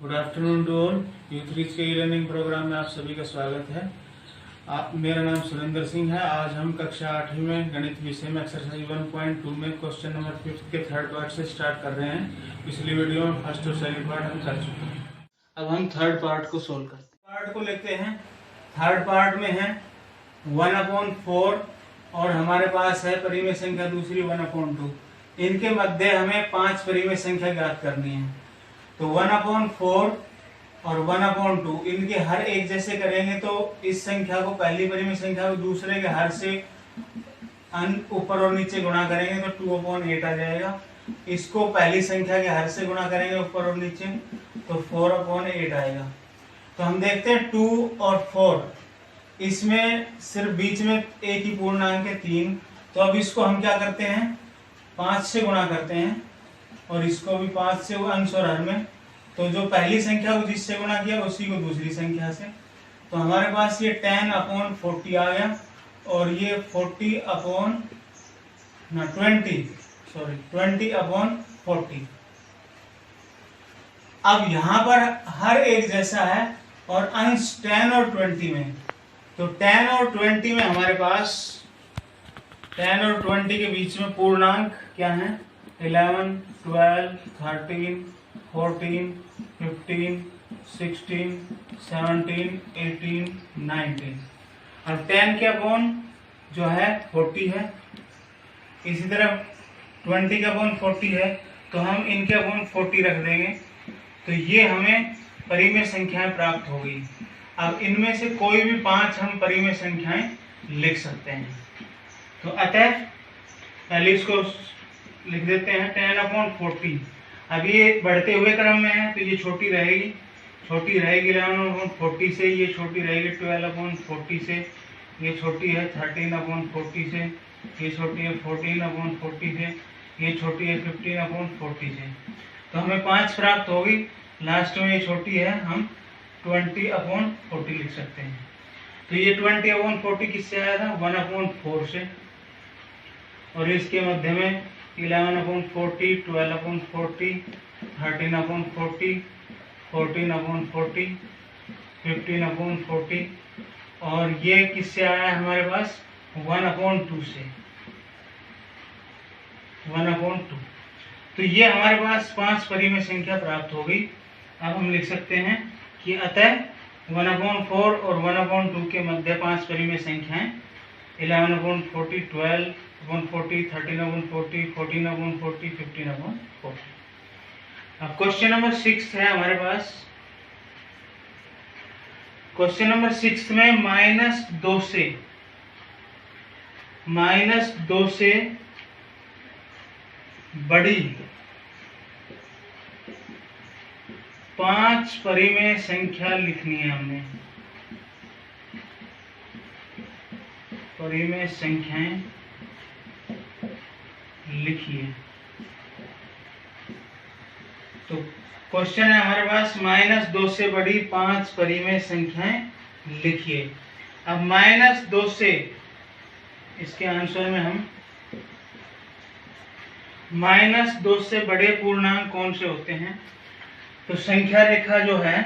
Good afternoon to all. U3 के learning programme में आप सभी का स्वागत है। मेरा नाम सुरेंद्र सिंह है। आज हम कक्षा 8वीं में गणित विषय में एक्सरसाइज 1.2 में क्वेश्चन नंबर 5 के थर्ड पार्ट से स्टार्ट कर रहे हैं। पिछली वीडियो में फर्स्ट और सेकंड पार्ट हम कर चुके हैं। अब हम थर्ड पार्ट को सोल्व करते हैं। पार्ट को लेते हैं। थर्ड पार्ट में है 1/4 और हमारे पास है परिमेय संख्या दूसरी 1/2। इनके मध्य हमें 5 परिमेय संख्या ज्ञात करनी है। तो 1/4 और 1/2 इनके हर एक जैसे करेंगे तो इस संख्या को पहली परिमेय संख्या को दूसरे के हर से ऊपर और नीचे गुणा करेंगे तो 2/8 आ जाएगा। इसको पहली संख्या के हर से गुणा करेंगे ऊपर और नीचे तो 4/8 आएगा। तो हम देखते हैं 2 और 4, इसमें सिर्फ बीच में एक ही पूर्णांक है 3। तो अब इसको हम क्या करते हैं, 5 से गुणा करते हैं और इसको भी 5 से अंश और हर में। तो जो पहली संख्या को जिससे गुणा किया उसी को दूसरी संख्या से। तो हमारे पास ये 10/40 आ गया और ये 20/40। अब यहाँ पर हर एक जैसा है और अंश 10 और 20 में। तो 10 और 20 में हमारे पास 10 और 20 के बीच में पूर्णांक क्या है, 11, 12, 13, 14, 15, 16, 17, 18, 19। और 10 के अपॉन जो है 40 है। इसी तरह 20 के अपॉन 40 है तो हम इनके अपॉन 40 रख देंगे। तो ये हमें परिमेय संख्याएं प्राप्त हो गई। अब इनमें से कोई भी 5 हम परिमेय संख्याएं लिख सकते हैं। तो अतः पहले इसको लिख देते हैं 10/40। अब ये बढ़ते हुए क्रम में है तो ये छोटी रहेगी 11/40 से, ये छोटी रहेगी 12/40 से, ये छोटी है 13/40 से, ये छोटी है 14/40 से, ये छोटी है 15/40 से। तो हमें 5 प्राप्त होगी। लास्ट में ये छोटी है, हम 20/40 लिख सकते हैं। तो ये 20/40 किससे आया था, 1/4 से। और इसके मध्य में 11/40, 12/40, 13/40, 14/40, 15/40 और ये किससे आया है हमारे पास 1/2 से, 1/2। तो ये हमारे पास 5 परिमेय संख्या प्राप्त हो गई। अब हम लिख सकते हैं कि अतः 1/4 और 1/2 के मध्य 5 परिमेय संख्याएं 11/40, 12/40, 13/40, 14/40, 15/40। अब क्वेश्चन नंबर 6 है हमारे पास। क्वेश्चन नंबर 6 में -2 से बड़ी 5 परिमेय संख्या लिखनी है हमने। परिमेय संख्याएं लिखिए। तो क्वेश्चन है हमारे पास -2 से बड़ी 5 परिमेय संख्याएं लिखिए। अब -2 से इसके आंसर में हम -2 से बड़े पूर्णांक कौन से होते हैं, तो संख्या रेखा जो है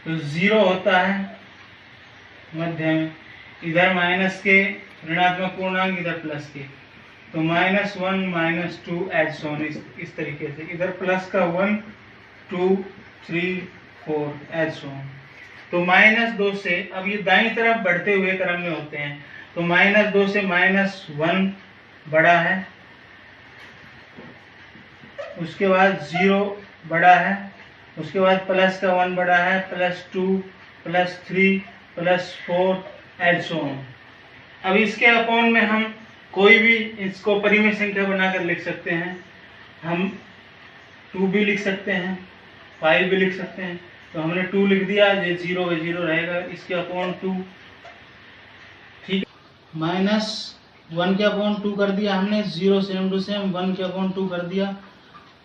तो 0 होता है मध्य में, इधर माइनस के ऋणात्मक पूर्णांक, इधर प्लस के। तो -1, -2 एड्स ऑन इस तरीके से, इधर प्लस का 1, 2, 3, 4 एड्स ऑन। तो -2 से, अब ये दाईं तरफ बढ़ते हुए क्रम में होते हैं। तो -2 से -1 बड़ा है, उसके बाद 0 बड़ा है, उसके बाद प्लस का 1 बड़ा है, +2, +3, +4 एड्स ऑन। अब इसके अपॉन में हम कोई भी इसको परिमेय संख्या बनाकर लिख सकते हैं। हम 2 भी लिख सकते हैं, 5 भी लिख सकते हैं। तो हमने 2 लिख दिया, ये 0 है 0 रहेगा, इसके अपॉन 2। ठीक, -1 के अपॉन 2 कर दिया हमने, 0 सेम टू सेम 1 के अपॉन 2 कर दिया।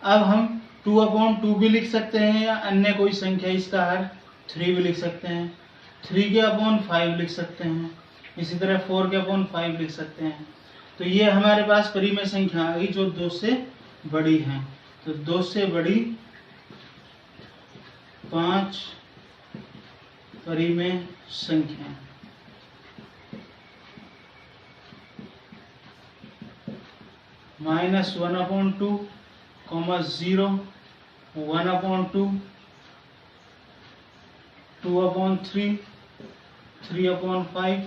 अब हम 2/2 भी लिख सकते हैं या अन्य कोई संख्या इसका हर 3 भी लिख सकते हैं। 3 के अपॉन 5 लिख सकते हैं। इसी तरह 4 के अपॉन 5 लिख सकते हैं। तो ये हमारे पास परिमेय संख्या आ गई जो 2 से बड़ी हैं। तो 2 से बड़ी 5 परिमेय संख्या। -1/2, 0, 1/2, 2/3, 3/5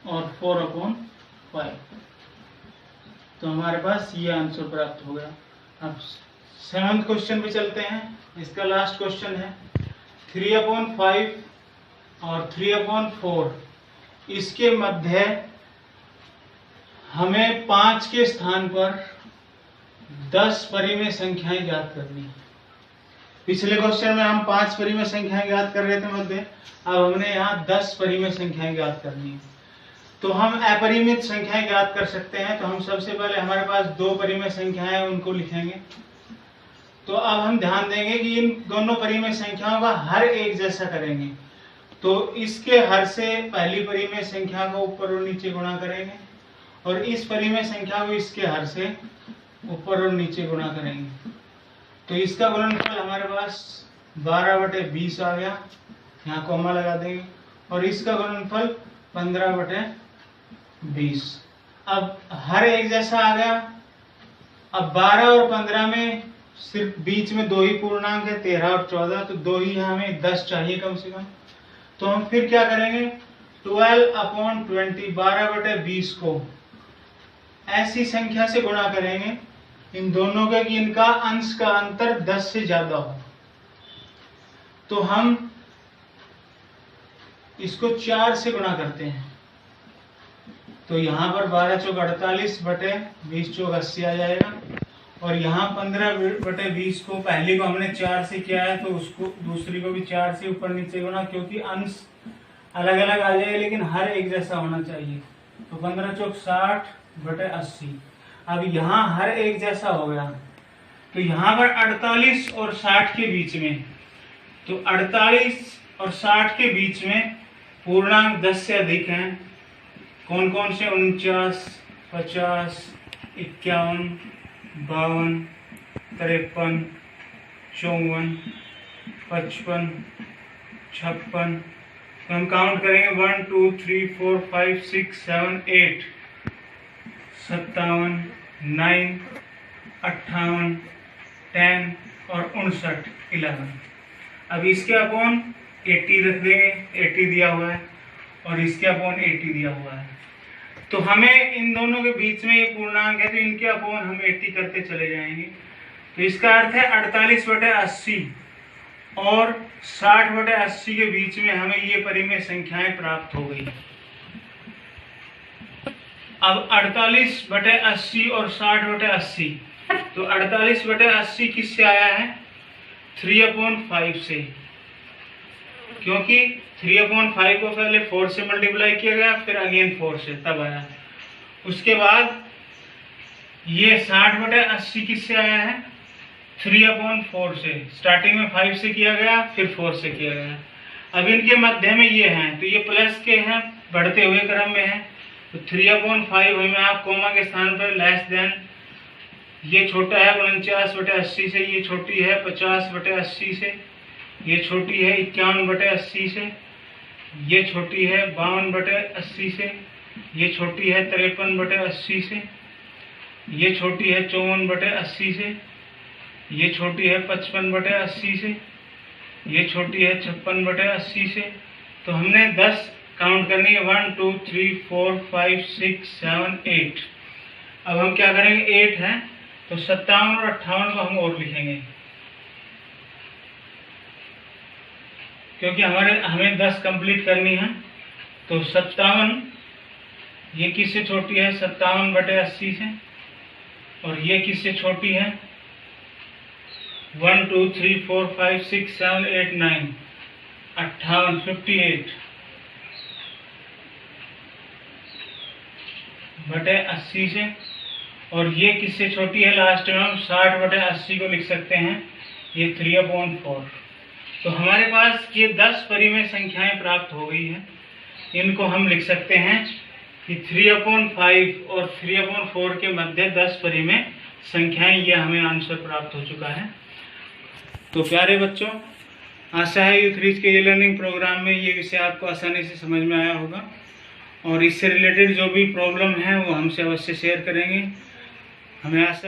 और 4/5। तो हमारे पास ये आंसर प्राप्त हो गया। अब 7th क्वेश्चन पे चलते हैं। इसका लास्ट क्वेश्चन है 3/5 और 3/4। इसके मध्य हमें 5 के स्थान पर 10 परिमेय संख्याएं ज्ञात करनी है। पिछले क्वेश्चन में हम 5 परिमेय संख्याएं ज्ञात कर रहे थे मध्य, अब हमने यहाँ 10 परिमेय संख्याएं ज्ञात करनी है। तो हम अपरिमित संख्याएं ज्ञात कर सकते हैं। तो हम सबसे पहले हमारे पास 2 परिमेय संख्याएं हैं, उनको लिखेंगे। तो अब हम ध्यान देंगे कि इन दोनों परिमेय संख्याओं का हर एक जैसा करेंगे। तो इसके हर से पहली परिमेय संख्या को ऊपर और नीचे गुणा करेंगे और इस परिमेय संख्या को इसके हर से ऊपर और नीचे गुणा करेंगे। तो इसका गुणनफल हमारे पास 12/20 आ गया, यहाँ कॉमा लगा देंगे। और इसका गुणनफल 15/20। अब हर एक जैसा आ गया। अब 12 और 15 में सिर्फ बीच में 2 ही पूर्णांक है, 13 और 14, तो 2 ही, हमें 10 चाहिए कम से कम। तो हम फिर क्या करेंगे, 12/20, 12/20 को ऐसी संख्या से गुणा करेंगे इन दोनों के कि इनका अंश का अंतर 10 से ज्यादा हो। तो हम इसको 4 से गुणा करते हैं। तो यहाँ पर 12 चौक 48 बटे 20 चौक 80 आ जाएगा। और यहाँ 15/20 को पहली को हमने 4 से किया है, तो उसको दूसरी को भी 4 से ऊपर नीचे गुणा, क्योंकि अंश अलग अलग आ जाएगा लेकिन हर एक जैसा होना चाहिए। तो 15 चौक 60 बटे 80। अब यहाँ हर एक जैसा हो गया। तो यहाँ पर 48 और 60 के बीच में, तो 48 और 60 के बीच में पूर्णांक 10 से अधिक हैं। कौन कौन से? 49, 50, 51, 52, 53, 54, 55, 56। तो हम काउंट करेंगे 1 2 3 4 5 6 7 8, 57, 9, 58, 10 और 59, 11। अब इसके अपॉन 80 रख देंगे, 80 दिया हुआ है, और इसके अपॉन 80 दिया हुआ है। तो हमें इन दोनों के बीच में ये पूर्णांक है, तो इनके अपॉन हम 80 करते चले जाएंगे। तो इसका अर्थ है 48/80 और 60/80 के बीच में हमें ये परिमेय संख्याएं प्राप्त हो गई। अब 48/80 और 60/80, तो 48/80 किससे आया है? 3/5 से, क्योंकि 3/5 को पहले 4 से मल्टीप्लाई किया गया, फिर अगेन 4 से, तब आया। उसके बाद ये 60/80 किससे आया है? 3/4 से। स्टार्टिंग में 5 से किया गया, फिर 4 से किया गया। अब इनके मध्य में ये हैं, तो ये प्लस के हैं, बढ़ते हुए क्रम में है। तो 3/5 हमें आप कोमा के स्थान पर लेस देन, ये छोटा है 49/80 से, ये छोटी है 50/80 से, ये छोटी है 51/80 से, ये छोटी है 52/80 से, ये छोटी है 53/80 से, ये छोटी है 54/80 से, ये छोटी है 55/80 से, ये छोटी है 56/80 से। तो हमने 10 काउंट करनी है, 1 2 3 4 5 6 7 8। अब हम क्या करेंगे, 8 है तो 57 और 58 को हम और लिखेंगे, क्योंकि हमें 10 कंप्लीट करनी है। तो 57 ये किससे छोटी है? 57/80 से। और ये किससे छोटी है? 1 2 3 4 5 6 7 8 9, 58, 58/80 से। और ये किससे छोटी है? लास्ट में हम 60/80 को लिख सकते हैं, ये 3/4। तो हमारे पास ये 10 परिमेय संख्याएं प्राप्त हो गई हैं। इनको हम लिख सकते हैं कि 3/5 और 3/4 के मध्य 10 परिमेय संख्याएं, ये हमें आंसर प्राप्त हो चुका है। तो प्यारे बच्चों, आशा है यूथ रीच के लर्निंग प्रोग्राम में ये विषय आपको आसानी से समझ में आया होगा, और इससे रिलेटेड जो भी प्रॉब्लम है वो हमसे अवश्य शेयर करेंगे। हमें आशा